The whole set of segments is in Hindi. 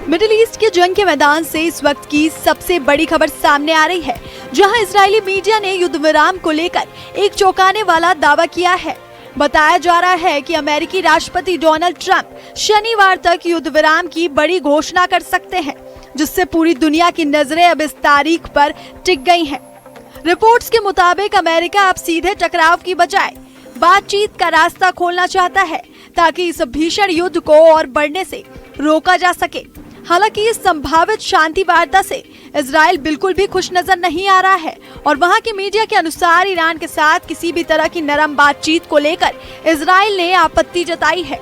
मिडिल ईस्ट के जंग के मैदान से इस वक्त की सबसे बड़ी खबर सामने आ रही है, जहां इजरायली मीडिया ने युद्ध विराम को लेकर एक चौंकाने वाला दावा किया है। बताया जा रहा है कि अमेरिकी राष्ट्रपति डोनाल्ड ट्रंप शनिवार तक युद्ध विराम की बड़ी घोषणा कर सकते हैं, जिससे पूरी दुनिया की नजरें अब इस तारीख पर टिक गई हैं। रिपोर्ट्स के मुताबिक अमेरिका अब सीधे टकराव की बजाय बातचीत का रास्ता खोलना चाहता है, ताकि इस भीषण युद्ध को और बढ़ने से रोका जा सके। हालांकि इस संभावित शांति वार्ता से इजराइल बिल्कुल भी खुश नजर नहीं आ रहा है और वहां की मीडिया के अनुसार ईरान के साथ किसी भी तरह की नरम बातचीत को लेकर इजराइल ने आपत्ति जताई है।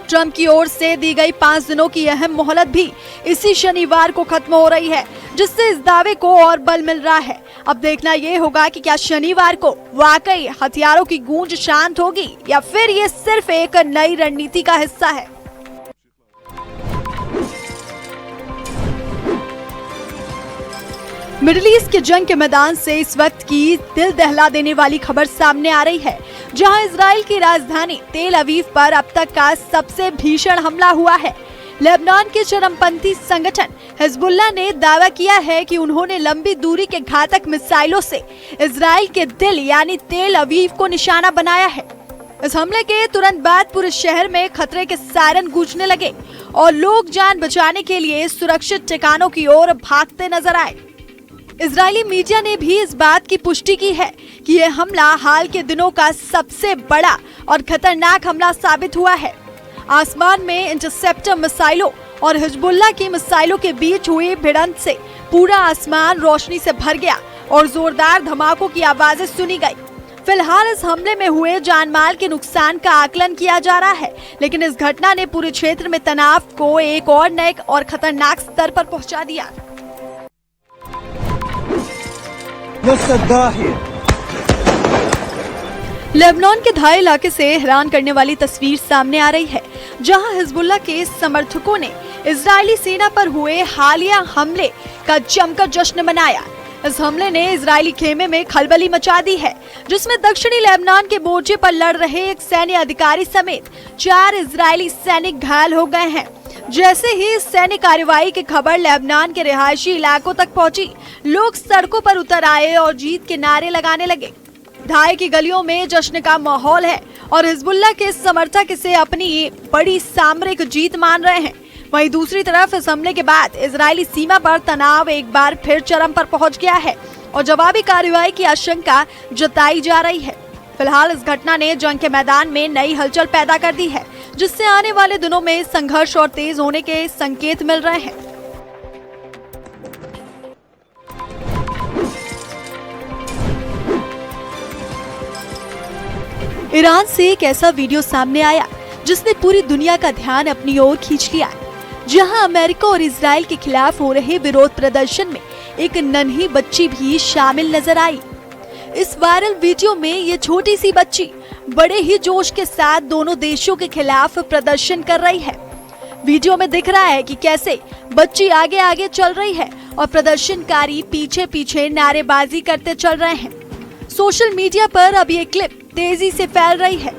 ट्रंप की ओर से दी गई 5 दिनों की अहम मोहलत भी इसी शनिवार को खत्म हो रही है, जिससे इस दावे को और बल मिल रहा है। अब देखना ये होगा कि क्या शनिवार को वाकई हथियारों की गूंज शांत होगी या फिर ये सिर्फ एक नई रणनीति का हिस्सा है। मिडिल ईस्ट के जंग के मैदान से इस वक्त की दिल दहला देने वाली खबर सामने आ रही है, जहां इजराइल की राजधानी तेल अवीव पर अब तक का सबसे भीषण हमला हुआ है। लेबनान के चरमपंथी संगठन हिजबुल्लाह ने दावा किया है कि उन्होंने लंबी दूरी के घातक मिसाइलों से इजराइल के दिल यानी तेल अवीव को निशाना बनाया है। इस हमले के तुरंत बाद पूरे शहर में खतरे के सायरन गूंजने लगे और लोग जान बचाने के लिए सुरक्षित ठिकानों की ओर भागते नजर आए। इजरायली मीडिया ने भी इस बात की पुष्टि की है कि यह हमला हाल के दिनों का सबसे बड़ा और खतरनाक हमला साबित हुआ है। आसमान में इंटरसेप्टर मिसाइलों और हिजबुल्लाह की मिसाइलों के बीच हुई भिड़ंत से पूरा आसमान रोशनी से भर गया और जोरदार धमाकों की आवाजें सुनी गई। फिलहाल इस हमले में हुए जानमाल के नुकसान का आकलन किया जा रहा है, लेकिन इस घटना ने पूरे क्षेत्र में तनाव को एक और नए और खतरनाक स्तर पर पहुंचा दिया। लेबनान के धाई इलाके से हैरान करने वाली तस्वीर सामने आ रही है, जहां हिजबुल्लाह के समर्थकों ने इजरायली सेना पर हुए हालिया हमले का जमकर जश्न मनाया। इस हमले ने इजरायली खेमे में खलबली मचा दी है, जिसमें दक्षिणी लेबनान के मोर्चे पर लड़ रहे एक सैन्य अधिकारी समेत 4 इजरायली सैनिक घायल हो गए हैं। जैसे ही इस सैन्य कार्रवाई की खबर लेबनान के रिहायशी इलाकों तक पहुंची, लोग सड़कों पर उतर आए और जीत के नारे लगाने लगे। धाई की गलियों में जश्न का माहौल है और हिजबुल्लाह के समर्थक इसे अपनी बड़ी सामरिक जीत मान रहे हैं। वहीं दूसरी तरफ इस हमले के बाद इजरायली सीमा पर तनाव एक बार फिर चरम पर पहुंच गया है और जवाबी कार्रवाई की आशंका जताई जा रही है। फिलहाल इस घटना ने जंग के मैदान में नई हलचल पैदा कर दी है, जिससे आने वाले दिनों में संघर्ष और तेज होने के संकेत मिल रहे हैं। ईरान से एक ऐसा वीडियो सामने आया जिसने पूरी दुनिया का ध्यान अपनी ओर खींच लिया, जहां अमेरिका और इजराइल के खिलाफ हो रहे विरोध प्रदर्शन में एक नन्ही बच्ची भी शामिल नजर आई। इस वायरल वीडियो में ये छोटी सी बच्ची बड़े ही जोश के साथ दोनों देशों के खिलाफ प्रदर्शन कर रही है। वीडियो में दिख रहा है कि कैसे बच्ची आगे आगे चल रही है और प्रदर्शनकारी पीछे पीछे नारेबाजी करते चल रहे हैं। सोशल मीडिया पर अब ये क्लिप तेजी से फैल रही है।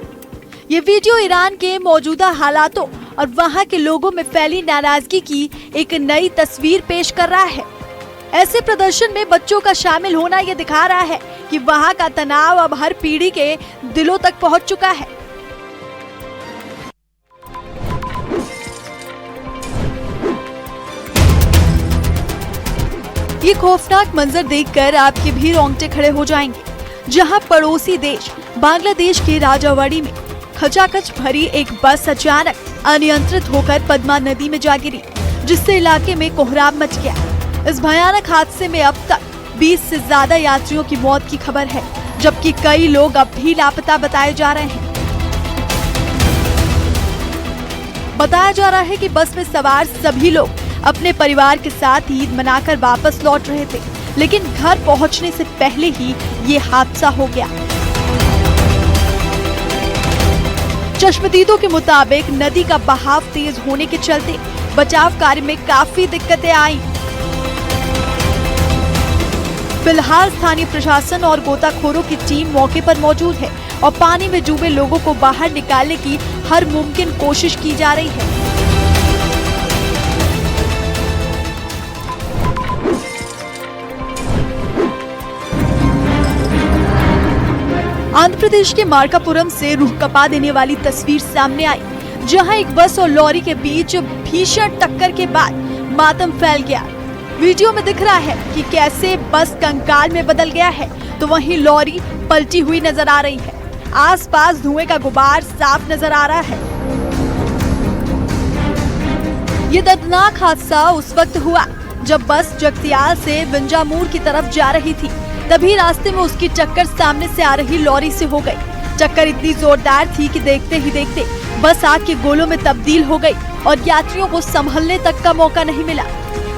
ये वीडियो ईरान के मौजूदा हालातों और वहां के लोगों में फैली नाराजगी की एक नई तस्वीर पेश कर रहा है। ऐसे प्रदर्शन में बच्चों का शामिल होना ये दिखा रहा है कि वहां का तनाव अब हर पीढ़ी के दिलों तक पहुंच चुका है। ये खौफनाक मंजर देखकर आपके भी रोंगटे खड़े हो जाएंगे, जहां पड़ोसी देश बांग्लादेश के राजावाड़ी में खचाखच भरी एक बस अचानक अनियंत्रित होकर पद्मा नदी में जा गिरी, जिससे इलाके में कोहराम मच गया। इस भयानक हादसे में अब तक 20 से ज्यादा यात्रियों की मौत की खबर है, जबकि कई लोग अब भी लापता बताए जा रहे हैं। बताया जा रहा है कि बस में सवार सभी लोग अपने परिवार के साथ ईद मनाकर वापस लौट रहे थे, लेकिन घर पहुंचने से पहले ही ये हादसा हो गया। चश्मदीदों के मुताबिक नदी का बहाव तेज होने के चलते बचाव कार्य में काफी दिक्कतें आई। फिलहाल स्थानीय प्रशासन और गोताखोरों की टीम मौके पर मौजूद है और पानी में डूबे लोगों को बाहर निकालने की हर मुमकिन कोशिश की जा रही है। प्रदेश के मार्कापुरम से रूह कपा देने वाली तस्वीर सामने आई, जहां एक बस और लॉरी के बीच भीषण टक्कर के बाद मातम फैल गया। वीडियो में दिख रहा है कि कैसे बस कंकाल में बदल गया है, तो वहीं लॉरी पलटी हुई नजर आ रही है। आसपास धुएं का गुबार साफ नजर आ रहा है। ये दर्दनाक हादसा उस वक्त हुआ जब बस जगतियाल से विंजामूर की तरफ जा रही थी। तभी रास्ते में उसकी टक्कर सामने से आ रही लॉरी से हो गई। टक्कर इतनी जोरदार थी कि देखते ही देखते बस आग के गोलों में तब्दील हो गई और यात्रियों को संभलने तक का मौका नहीं मिला।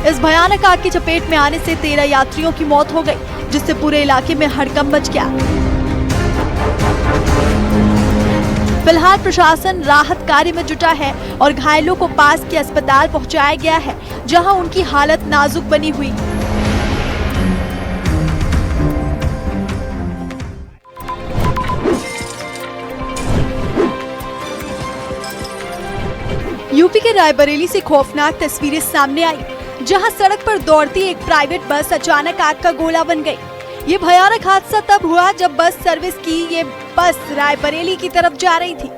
इस भयानक आग की चपेट में आने से 13 यात्रियों की मौत हो गई, जिससे पूरे इलाके में हड़कंप मच गया। फिलहाल प्रशासन राहत कार्य में जुटा है और घायलों को पास के अस्पताल पहुंचाया गया है, जहां उनकी हालत नाजुक बनी हुई। यूपी के रायबरेली से खौफनाक तस्वीरें सामने आई, जहां सड़क पर दौड़ती एक प्राइवेट बस अचानक आग का गोला बन गई। ये भयानक हादसा तब हुआ जब बस सर्विस की ये बस रायबरेली की तरफ जा रही थी।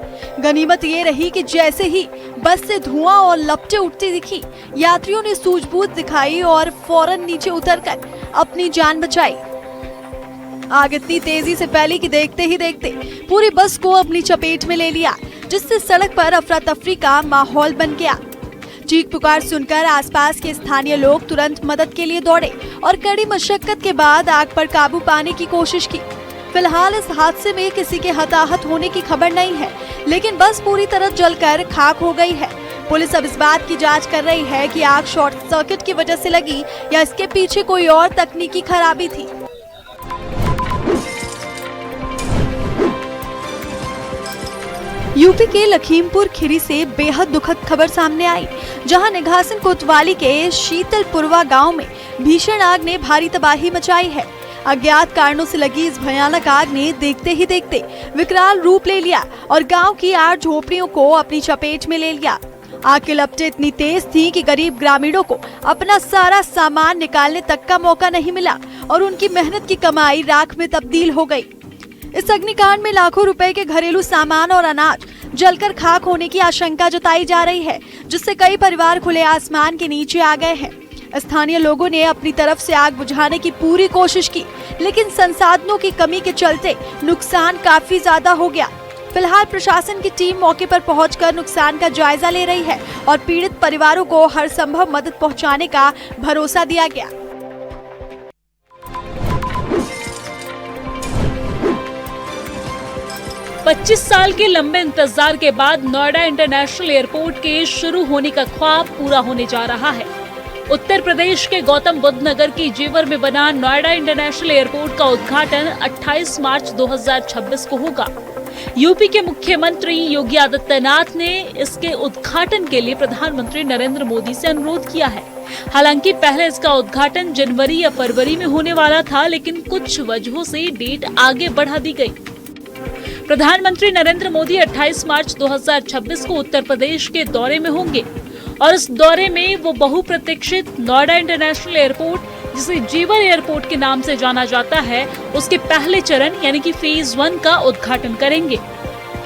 गनीमत ये रही कि जैसे ही बस से धुआं और लपटें उठती दिखी, यात्रियों ने सूझबूझ दिखाई और फौरन नीचे उतरकर अपनी जान बचाई। आग इतनी तेजी से फैली कि देखते ही देखते पूरी बस को अपनी चपेट में ले लिया, जिससे सड़क पर अफरा तफरी का माहौल बन गया। चीख पुकार सुनकर आसपास के स्थानीय लोग तुरंत मदद के लिए दौड़े और कड़ी मशक्कत के बाद आग पर काबू पाने की कोशिश की। फिलहाल इस हादसे में किसी के हताहत होने की खबर नहीं है, लेकिन बस पूरी तरह जलकर खाक हो गई है। पुलिस अब इस बात की जांच कर रही है कि आग शॉर्ट सर्किट की वजह से लगी या इसके पीछे कोई और तकनीकी खराबी थी। यूपी के लखीमपुर खीरी से बेहद दुखद खबर सामने आई, जहां निघासन कोतवाली के शीतलपुरवा गांव में भीषण आग ने भारी तबाही मचाई है। अज्ञात कारणों से लगी इस भयानक आग ने देखते ही देखते विकराल रूप ले लिया और गांव की 8 झोपड़ियों को अपनी चपेट में ले लिया। आग की लपटें इतनी तेज थी कि गरीब ग्रामीणों को अपना सारा सामान निकालने तक का मौका नहीं मिला और उनकी मेहनत की कमाई राख में तब्दील हो गई। इस अग्निकांड में लाखों रुपए के घरेलू सामान और अनाज जलकर खाक होने की आशंका जताई जा रही है, जिससे कई परिवार खुले आसमान के नीचे आ गए हैं। स्थानीय लोगों ने अपनी तरफ से आग बुझाने की पूरी कोशिश की, लेकिन संसाधनों की कमी के चलते नुकसान काफी ज्यादा हो गया। फिलहाल प्रशासन की टीम मौके पर पहुंचकर नुकसान का जायजा ले रही है और पीड़ित परिवारों को हर संभव मदद पहुंचाने का भरोसा दिया गया। पच्चीस साल के लंबे इंतजार के बाद नोएडा इंटरनेशनल एयरपोर्ट के शुरू होने का ख्वाब पूरा होने जा रहा है। उत्तर प्रदेश के गौतम बुद्ध नगर की जेवर में बना नोएडा इंटरनेशनल एयरपोर्ट का उद्घाटन 28 मार्च 2026 को होगा। यूपी के मुख्यमंत्री योगी आदित्यनाथ ने इसके उद्घाटन के लिए प्रधानमंत्री नरेंद्र मोदी से अनुरोध किया है। हालांकि पहले इसका उद्घाटन जनवरी या फरवरी में होने वाला था, लेकिन कुछ वजहों से डेट आगे बढ़ा दी गई। प्रधानमंत्री नरेंद्र मोदी 28 मार्च 2026 को उत्तर प्रदेश के दौरे में होंगे और इस दौरे में वो बहुप्रतीक्षित नोएडा इंटरनेशनल एयरपोर्ट, जिसे जेवर एयरपोर्ट के नाम से जाना जाता है, उसके पहले चरण यानी कि फेज 1 का उद्घाटन करेंगे।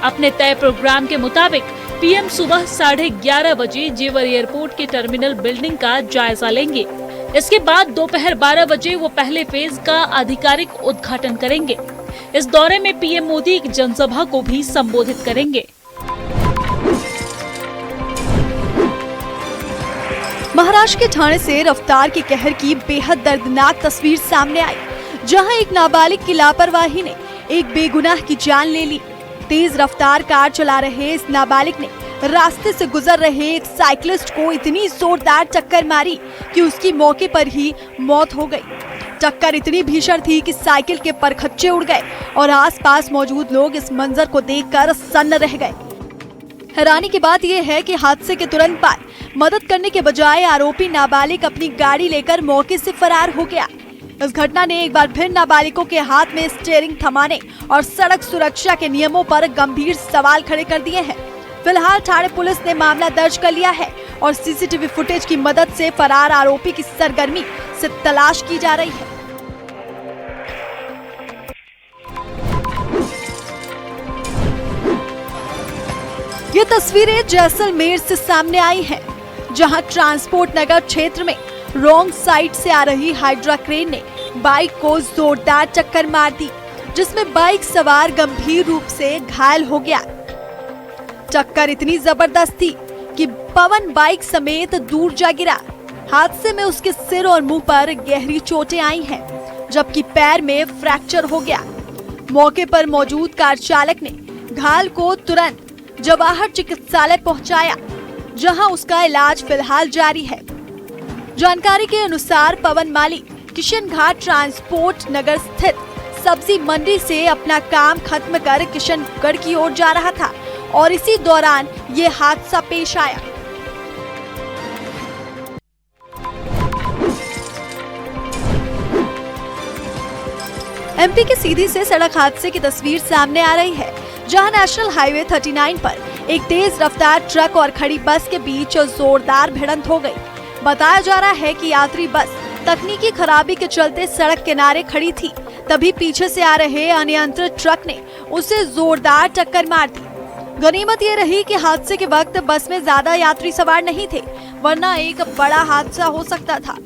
अपने तय प्रोग्राम के मुताबिक पीएम सुबह 11:30 बजे जेवर एयरपोर्ट के टर्मिनल बिल्डिंग का जायजा लेंगे। इसके बाद दोपहर 12 बजे वो पहले फेज का आधिकारिक उद्घाटन करेंगे। इस दौरे में पीएम मोदी एक जनसभा को भी संबोधित करेंगे। महाराष्ट्र के ठाणे से रफ्तार के कहर की बेहद दर्दनाक तस्वीर सामने आई, जहां एक नाबालिग की लापरवाही ने एक बेगुनाह की जान ले ली। तेज रफ्तार कार चला रहे इस नाबालिग ने रास्ते से गुजर रहे एक साइकिलिस्ट को इतनी जोरदार टक्कर मारी कि उसकी मौके पर ही मौत हो गई। टक्कर इतनी भीषण थी कि साइकिल के परखच्चे उड़ गए और आसपास मौजूद लोग इस मंजर को देखकर सन्न रह गए। हैरानी की बात यह है कि हादसे के तुरंत बाद मदद करने के बजाय आरोपी नाबालिग अपनी गाड़ी लेकर मौके से फरार हो गया। इस घटना ने एक बार फिर नाबालिगों के हाथ में स्टीयरिंग थमाने और सड़क सुरक्षा के नियमों पर गंभीर सवाल खड़े कर दिए हैं। फिलहाल ठाणे पुलिस ने मामला दर्ज कर लिया है और सीसीटीवी फुटेज की मदद से फरार आरोपी की सरगर्मी से तलाश की जा रही है। ये तस्वीरें जैसलमेर से सामने आई हैं, जहां ट्रांसपोर्ट नगर क्षेत्र में रॉन्ग साइड से आ रही हाइड्रा क्रेन ने बाइक को जोरदार टक्कर मार दी, जिसमें बाइक सवार गंभीर रूप से घायल हो गया। टक्कर इतनी जबरदस्त थी कि पवन बाइक समेत दूर जा गिरा। हादसे में उसके सिर और मुंह पर गहरी चोटें आई हैं, जबकि पैर में फ्रैक्चर हो गया। मौके पर मौजूद कार चालक ने घायल को तुरंत जवाहर चिकित्सालय पहुंचाया, जहां उसका इलाज फिलहाल जारी है। जानकारी के अनुसार पवन माली किशन घाट ट्रांसपोर्ट नगर स्थित सब्जी मंडी से अपना काम खत्म कर किशनगढ़ की ओर जा रहा था और इसी दौरान ये हादसा पेश आया। एमपी के सीधी से सड़क हादसे की तस्वीर सामने आ रही है, जहां नेशनल हाईवे 39 पर एक तेज रफ्तार ट्रक और खड़ी बस के बीच जोरदार भिड़ंत हो गई। बताया जा रहा है कि यात्री बस तकनीकी खराबी के चलते सड़क किनारे खड़ी थी, तभी पीछे से आ रहे अनियंत्रित ट्रक ने उसे जोरदार टक्कर मार दी। गनीमत ये रही कि हादसे के वक्त बस में ज्यादा यात्री सवार नहीं थे, वरना एक बड़ा हादसा हो सकता था।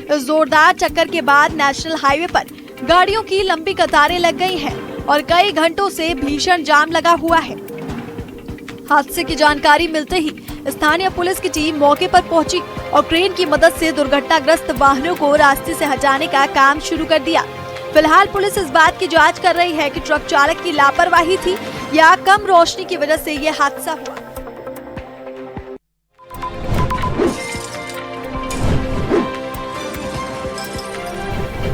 इस जोरदार टक्कर के बाद नेशनल हाईवे पर गाड़ियों की लंबी कतारें लग गई हैं और कई घंटों से भीषण जाम लगा हुआ है। हादसे की जानकारी मिलते ही स्थानीय पुलिस की टीम मौके पर पहुंची और क्रेन की मदद से दुर्घटनाग्रस्त वाहनों को रास्ते से हटाने का काम शुरू कर दिया। फिलहाल पुलिस इस बात की जांच कर रही है कि ट्रक चालक की लापरवाही थी या कम रोशनी की वजह से ये हादसा हुआ।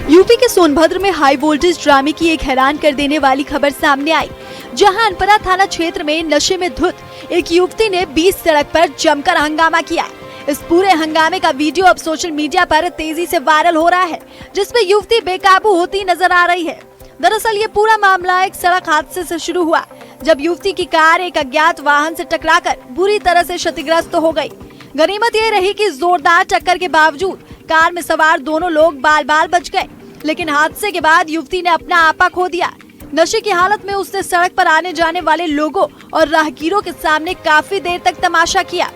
यूपी के सोनभद्र में हाई वोल्टेज ड्रामे की एक हैरान कर देने वाली खबर सामने आई, जहां अनपरा थाना क्षेत्र में नशे में धुत एक युवती ने बीच सड़क पर जमकर हंगामा किया। इस पूरे हंगामे का वीडियो अब सोशल मीडिया पर तेजी से वायरल हो रहा है, जिसमें युवती बेकाबू होती नजर आ रही है। दरअसल ये पूरा मामला एक सड़क हादसे से शुरू हुआ, जब युवती की कार एक अज्ञात वाहन से टकराकर बुरी तरह से क्षतिग्रस्त हो गई। गनीमत ये रही कि जोरदार टक्कर के बावजूद कार में सवार दोनों लोग बाल बाल बच गए, लेकिन हादसे के बाद युवती ने अपना आपा खो दिया। नशे की हालत में उसने सड़क पर आने जाने वाले लोगों और राहगीरों के सामने काफी देर तक तमाशा किया,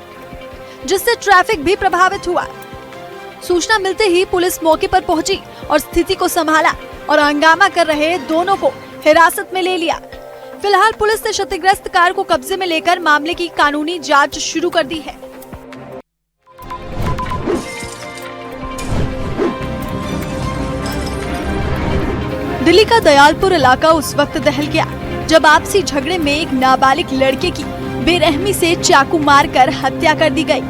जिससे ट्रैफिक भी प्रभावित हुआ। सूचना मिलते ही पुलिस मौके पर पहुंची और स्थिति को संभाला और हंगामा कर रहे दोनों को हिरासत में ले लिया। फिलहाल पुलिस ने क्षतिग्रस्त कार को कब्जे में लेकर मामले की कानूनी जांच शुरू कर दी है। दिल्ली का दयालपुर इलाका उस वक्त दहल गया जब आपसी झगड़े में एक नाबालिग लड़के की बेरहमी से चाकू मारकर हत्या कर दी गई।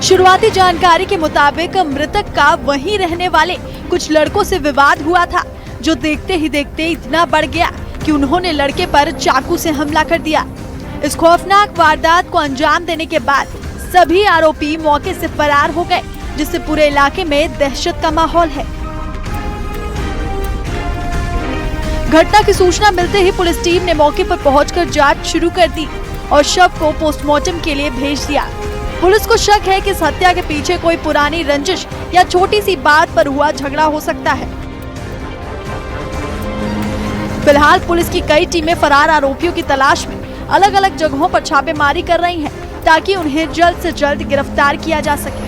शुरुआती जानकारी के मुताबिक मृतक का वहीं रहने वाले कुछ लड़कों से विवाद हुआ था, जो देखते ही देखते इतना बढ़ गया कि उन्होंने लड़के पर चाकू से हमला कर दिया। इस खौफनाक वारदात को अंजाम देने के बाद सभी आरोपी मौके से फरार हो गए, जिससे पूरे इलाके में दहशत का माहौल है। घटना की सूचना मिलते ही पुलिस टीम ने मौके पर पहुंचकर जांच शुरू कर दी और शव को पोस्टमार्टम के लिए भेज दिया। पुलिस को शक है कि इस हत्या के पीछे कोई पुरानी रंजिश या छोटी सी बात पर हुआ झगड़ा हो सकता है। फिलहाल पुलिस की कई टीमें फरार आरोपियों की तलाश में अलग अलग जगहों पर छापेमारी कर रही हैं, ताकि उन्हें जल्द से जल्द गिरफ्तार किया जा सके।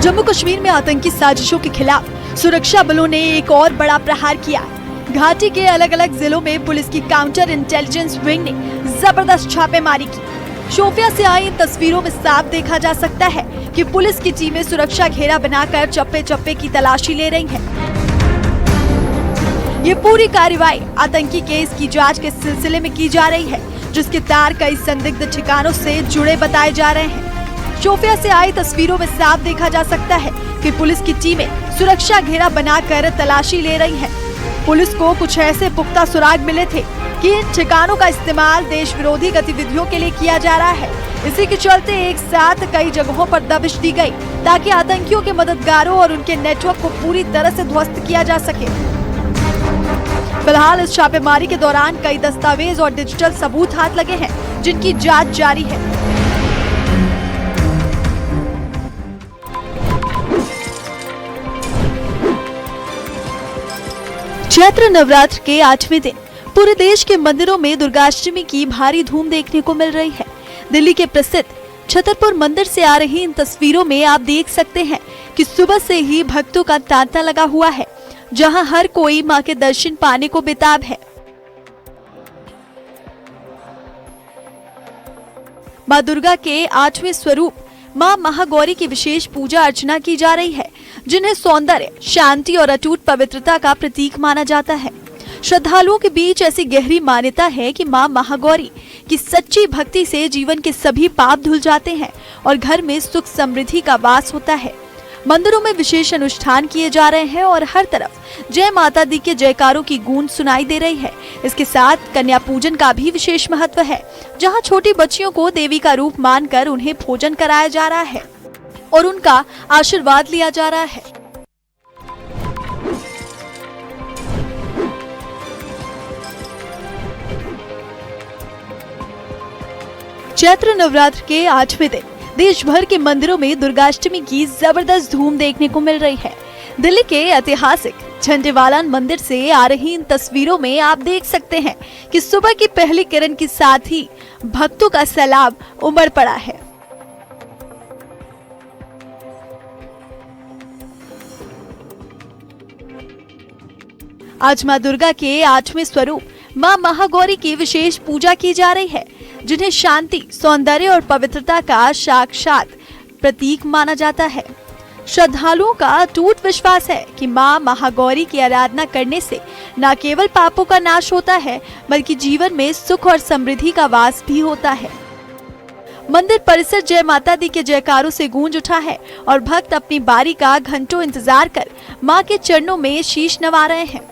जम्मू कश्मीर में आतंकी साजिशों के खिलाफ सुरक्षा बलों ने एक और बड़ा प्रहार किया। घाटी के अलग अलग जिलों में पुलिस की काउंटर इंटेलिजेंस विंग ने जबरदस्त छापेमारी की। शोपियां से आई इन तस्वीरों में साफ देखा जा सकता है कि पुलिस की टीमें सुरक्षा घेरा बनाकर चप्पे चप्पे की तलाशी ले रही हैं। ये पूरी कार्रवाई आतंकी केस की जांच के सिलसिले में की जा रही है, जिसके तार कई संदिग्ध ठिकानों से जुड़े बताए जा रहे हैं। शोपियां से आई तस्वीरों में साफ देखा जा सकता है कि पुलिस की टीमें सुरक्षा घेरा बनाकर तलाशी ले रही हैं। पुलिस को कुछ ऐसे पुख्ता सुराग मिले थे कि इन ठिकानों का इस्तेमाल देश विरोधी गतिविधियों के लिए किया जा रहा है। इसी के चलते एक साथ कई जगहों पर दबिश दी गई, ताकि आतंकियों के मददगारों और उनके नेटवर्क को पूरी तरह से ध्वस्त किया जा सके। फिलहाल इस छापेमारी के दौरान कई दस्तावेज और डिजिटल सबूत हाथ लगे हैं, जिनकी जांच जारी है। चैत्र नवरात्र के 8वें दिन पूरे देश के मंदिरों में दुर्गाष्टमी की भारी धूम देखने को मिल रही है। दिल्ली के प्रसिद्ध छतरपुर मंदिर से आ रही इन तस्वीरों में आप देख सकते हैं कि सुबह से ही भक्तों का तांता लगा हुआ है, जहां हर कोई मां के दर्शन पाने को बेताब है। मां दुर्गा के 8वें स्वरूप मां महागौरी की विशेष पूजा अर्चना की जा रही है, जिन्हें सौंदर्य, शांति और अटूट पवित्रता का प्रतीक माना जाता है। श्रद्धालुओं के बीच ऐसी गहरी मान्यता है कि मां महागौरी की सच्ची भक्ति से जीवन के सभी पाप धुल जाते हैं और घर में सुख समृद्धि का वास होता है। मंदिरों में विशेष अनुष्ठान किए जा रहे हैं और हर तरफ जय माता दी के जयकारों की गूंज सुनाई दे रही है। इसके साथ कन्या पूजन का भी विशेष महत्व है, जहां छोटी बच्चियों को देवी का रूप मानकर उन्हें भोजन कराया जा रहा है और उनका आशीर्वाद लिया जा रहा है। चैत्र नवरात्र के 8वें दिन देश भर के मंदिरों में दुर्गाष्टमी की जबरदस्त धूम देखने को मिल रही है। दिल्ली के ऐतिहासिक झंडेवाला मंदिर से आ रही इन तस्वीरों में आप देख सकते हैं कि सुबह की पहली किरण के साथ ही भक्तों का सैलाब उमड़ पड़ा है। आज मां दुर्गा के 8वें स्वरूप मां महागौरी की विशेष पूजा की जा रही है, जिन्हें शांति, सौंदर्य और पवित्रता का साक्षात प्रतीक माना जाता है। श्रद्धालुओं का अटूट विश्वास है कि मां महागौरी की आराधना करने से न केवल पापों का नाश होता है, बल्कि जीवन में सुख और समृद्धि का वास भी होता है। मंदिर परिसर जय माता दी के जयकारों से गूंज उठा है और भक्त अपनी बारी का घंटों इंतजार कर मां के चरणों में शीश नवा रहे हैं।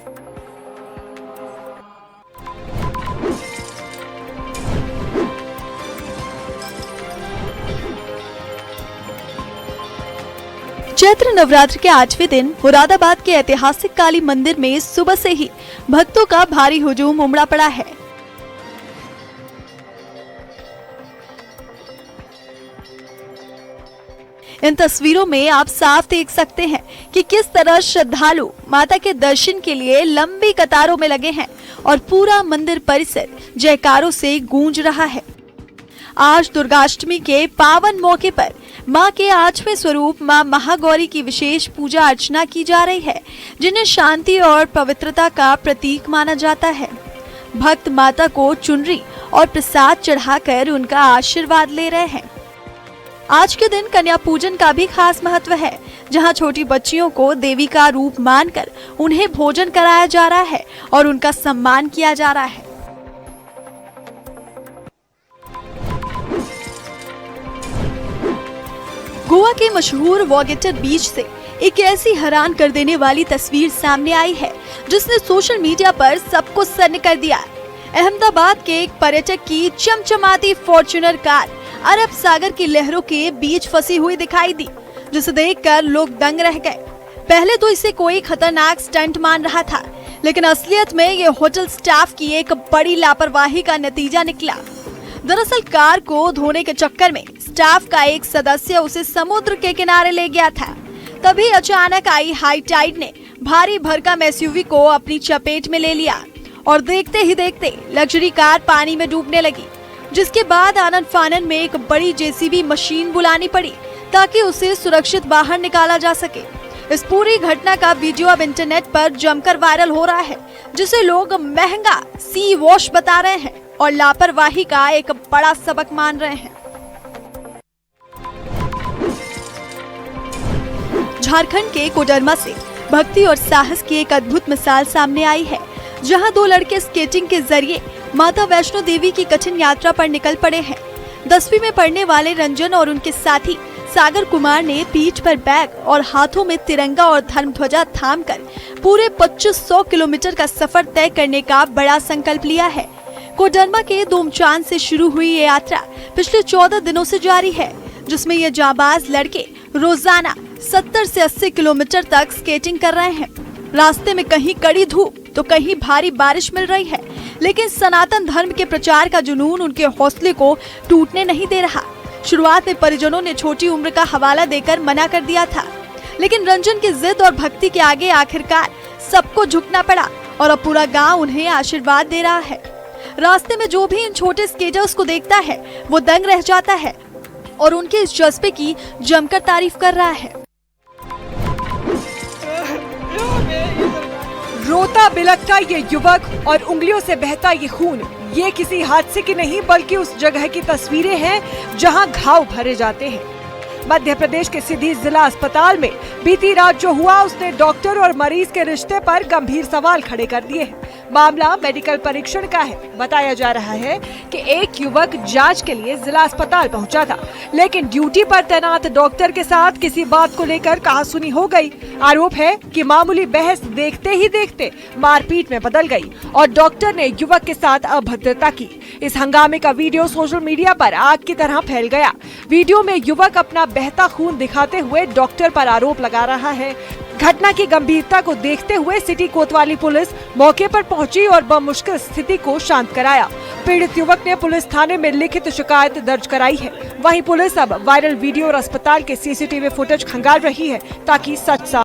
चैत्र नवरात्र के 8वें दिन मुरादाबाद के ऐतिहासिक काली मंदिर में सुबह से ही भक्तों का भारी हुजूम उमड़ा पड़ा है। इन तस्वीरों में आप साफ देख सकते हैं कि किस तरह श्रद्धालु माता के दर्शन के लिए लंबी कतारों में लगे हैं और पूरा मंदिर परिसर जयकारों से गूंज रहा है। आज दुर्गाष्टमी के पावन मौके पर मां के 8वें स्वरूप मां महागौरी की विशेष पूजा अर्चना की जा रही है, जिन्हें शांति और पवित्रता का प्रतीक माना जाता है। भक्त माता को चुनरी और प्रसाद चढ़ाकर उनका आशीर्वाद ले रहे हैं। आज के दिन कन्या पूजन का भी खास महत्व है, जहां छोटी बच्चियों को देवी का रूप मानकर उन्हें भोजन कराया जा रहा है और उनका सम्मान किया जा रहा है। गोवा के मशहूर वॉगेटर बीच से एक ऐसी हैरान कर देने वाली तस्वीर सामने आई है, जिसने सोशल मीडिया पर सबको सन्न कर दिया। अहमदाबाद के एक पर्यटक की चमचमाती फॉर्च्यूनर कार अरब सागर की लहरों के बीच फंसी हुई दिखाई दी, जिसे देखकर लोग दंग रह गए। पहले तो इसे कोई खतरनाक स्टंट मान रहा था, लेकिन असलियत में ये होटल स्टाफ की एक बड़ी लापरवाही का नतीजा निकला। दरअसल कार को धोने के चक्कर में स्टाफ का एक सदस्य उसे समुद्र के किनारे ले गया था। तभी अचानक आई हाई टाइड ने भारी भरकम एसयूवी को अपनी चपेट में ले लिया और देखते ही देखते लग्जरी कार पानी में डूबने लगी, जिसके बाद आनन फानन में एक बड़ी जेसीबी मशीन बुलानी पड़ी ताकि उसे सुरक्षित बाहर निकाला जा सके। इस पूरी घटना का वीडियो अब इंटरनेट पर जमकर वायरल हो रहा है, जिसे लोग महंगा सी वॉश बता रहे हैं और लापरवाही का एक बड़ा सबक मान रहे हैं। झारखंड के कोडरमा से भक्ति और साहस की एक अद्भुत मिसाल सामने आई है, जहां दो लड़के स्केटिंग के जरिए माता वैष्णो देवी की कठिन यात्रा पर निकल पड़े हैं। 10वीं में पढ़ने वाले रंजन और उनके साथी सागर कुमार ने पीठ पर बैग और हाथों में तिरंगा और धर्म ध्वजा थामकर पूरे 2500 किलोमीटर का सफर तय करने का बड़ा संकल्प लिया है। कोडरमा के दोमचांद से शुरू हुई ये यात्रा पिछले 14 दिनों से जारी है, जिसमें ये जाबाज लड़के रोजाना 70 से 80 किलोमीटर तक स्केटिंग कर रहे हैं। रास्ते में कहीं कड़ी धूप तो कहीं भारी बारिश मिल रही है, लेकिन सनातन धर्म के प्रचार का जुनून उनके हौसले को टूटने नहीं दे रहा। शुरुआत में परिजनों ने छोटी उम्र का हवाला देकर मना कर दिया था, लेकिन रंजन की जिद और भक्ति के आगे आखिरकार सबको झुकना पड़ा और अब पूरा गांव उन्हें आशीर्वाद दे रहा है। रास्ते में जो भी इन छोटे स्केटर्स को देखता है वो दंग रह जाता है और उनके इस जज्बे की जमकर तारीफ कर रहा है। रोता बिलखता ये युवक और उंगलियों से बहता ये खून, ये किसी हादसे की नहीं बल्कि उस जगह की तस्वीरें हैं जहां घाव भरे जाते हैं। मध्य प्रदेश के सीधी जिला अस्पताल में बीती रात जो हुआ उसने डॉक्टर और मरीज के रिश्ते पर गंभीर सवाल खड़े कर दिए हैं। मामला मेडिकल परीक्षण का है। बताया जा रहा है कि एक युवक जांच के लिए जिला अस्पताल पहुंचा था, लेकिन ड्यूटी पर तैनात डॉक्टर के साथ किसी बात को लेकर कहासुनी हो गई। आरोप है कि मामूली बहस देखते ही देखते मारपीट में बदल गई और डॉक्टर ने युवक के साथ अभद्रता की। इस हंगामे का वीडियो सोशल मीडिया पर आग की तरह फैल गया। वीडियो में युवक अपना बहता खून दिखाते हुए डॉक्टर पर आरोप लगा रहा है। घटना की गंभीरता को देखते हुए सिटी कोतवाली पुलिस मौके पर पहुंची और बमुश्किल स्थिति को शांत कराया। पीड़ित युवक ने पुलिस थाने में लिखित शिकायत दर्ज कराई है। वहीं पुलिस अब वायरल वीडियो और अस्पताल के सीसीटीवी फुटेज खंगाल रही है ताकि सच सामने